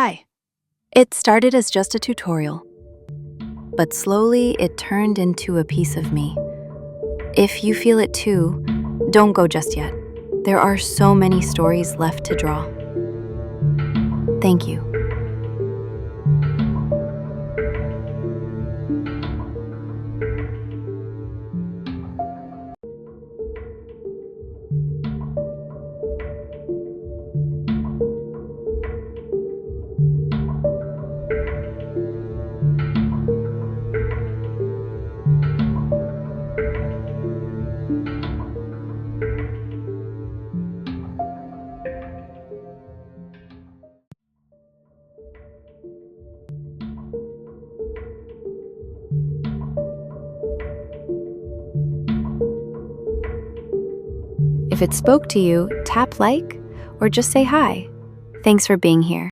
Hi. It started as just a tutorial, but slowly it turned into a piece of me. If you feel it too, don't go just yet. There are so many stories left to draw. Thank you. If it spoke to you, tap like or just say hi. Thanks for being here.